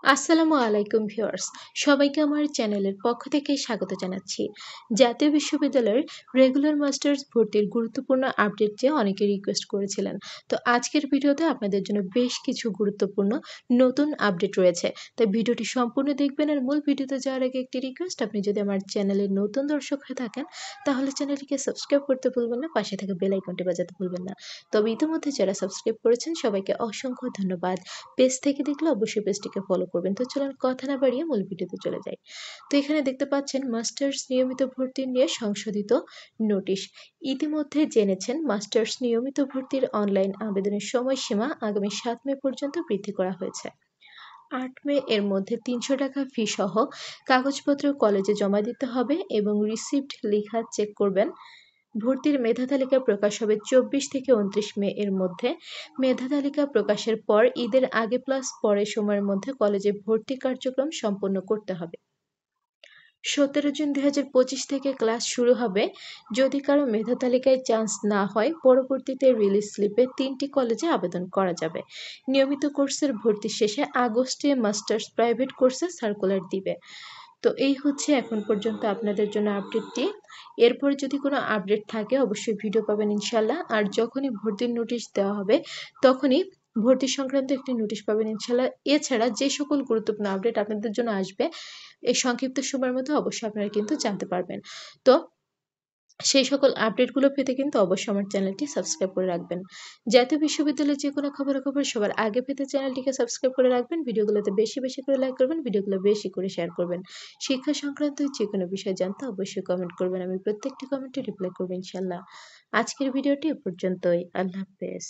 আসসালামু আলাইকুম ভিউয়ার্স, সবাইকে আমার চ্যানেলের পক্ষ থেকে স্বাগত জানাচ্ছি। জাতীয় বিশ্ববিদ্যালয়ের রেগুলার মাস্টার্স ভর্তির গুরুত্বপূর্ণ আপডেট চেয়ে অনেকে রিকোয়েস্ট করেছিলেন। তো আজকের ভিডিওতে আপনাদের জন্য বেশ কিছু গুরুত্বপূর্ণ নতুন আপডেট রয়েছে, তাই ভিডিওটি সম্পূর্ণ দেখবেন। আর মূল ভিডিওতে যাওয়ার আগে একটি রিকোয়েস্ট, আপনি যদি আমার চ্যানেলের নতুন দর্শক হয়ে থাকেন তাহলে চ্যানেলটিকে সাবস্ক্রাইব করতে ভুলবেন না, পাশে থাকা বেল আইকনটি বাজাতে ভুলবেন না। তবে ইতিমধ্যে যারা সাবস্ক্রাইব করেছেন সবাইকে অসংখ্য ধন্যবাদ। পেজ থেকে দেখলে অবশ্যই পেজটিকে ফলো করবেন। তো চলুন কথা না বাড়িয়ে মূল ভিডিওতে চলে যাই। তো এখানে দেখতে পাচ্ছেন মাস্টার্স নিয়মিত ভর্তি নিয়ে সংশোধিত নোটিশ। ইতিমধ্যে জেনেছেন মাস্টার্স নিয়মিত ভর্তির অনলাইন আবেদনের সময়সীমা আগামী 7 মে পর্যন্ত বৃদ্ধি করা হয়েছে। 8 মে এর মধ্যে ৩০০ টাকা ফি সহ কাগজপত্র কলেজে জমা দিতে হবে এবং রিসিপ্ট লিখা চেক করবেন। ভর্তির মেধা তালিকা প্রকাশ হবে ২৪ থেকে ২৯ মে এর মধ্যে। মেধা তালিকা প্রকাশের পর ঈদের আগে প্লাস পরের সময়ের মধ্যে কলেজে ভর্তি কার্যক্রম সম্পন্ন করতে হবে। ১৭ জুন ২০২৫ থেকে ক্লাস শুরু হবে। যদি কারো মেধা তালিকায় চান্স না হয় পরবর্তীতে রিলিজ স্লিপে ৩টি কলেজে আবেদন করা যাবে। নিয়মিত কোর্সের ভর্তি শেষে আগস্টে মাস্টার্স প্রাইভেট কোর্সে সার্কুলার দিবে। তো এই হচ্ছে এখন পর্যন্ত আপনাদের জন্য আপডেটটি। এরপর যদি কোনো আপডেট থাকে অবশ্যই ভিডিও পাবেন ইনশাল্লাহ। আর যখনই ভর্তির নোটিশ দেওয়া হবে তখনই ভর্তি সংক্রান্ত একটি নোটিশ পাবেন ইনশাল্লাহ। এছাড়া যে সকল গুরুত্বপূর্ণ আপডেট আপনাদের জন্য আসবে এই সংক্ষিপ্ত সময়ের মধ্যে অবশ্যই আপনারা কিন্তু জানতে পারবেন। তো সেই সকল আপডেটগুলো পেতে কিন্তু অবশ্যই আমার চ্যানেলটি সাবস্ক্রাইব করে রাখবেন। জাতীয় বিশ্ববিদ্যালয়ের যে কোনো খবরাখবর সবার আগে পেতে চ্যানেলটিকে সাবস্ক্রাইব করে রাখবেন। ভিডিওগুলোতে বেশি বেশি করে লাইক করবেন, ভিডিওগুলো বেশি করে শেয়ার করবেন। শিক্ষা সংক্রান্ত যে কোনো বিষয় জানতে অবশ্যই কমেন্ট করবেন। আমি প্রত্যেকটি কমেন্টে রিপ্লাই করব ইনশাল্লাহ। আজকের ভিডিওটি এ পর্যন্তই। আল্লাহ হাফেজ।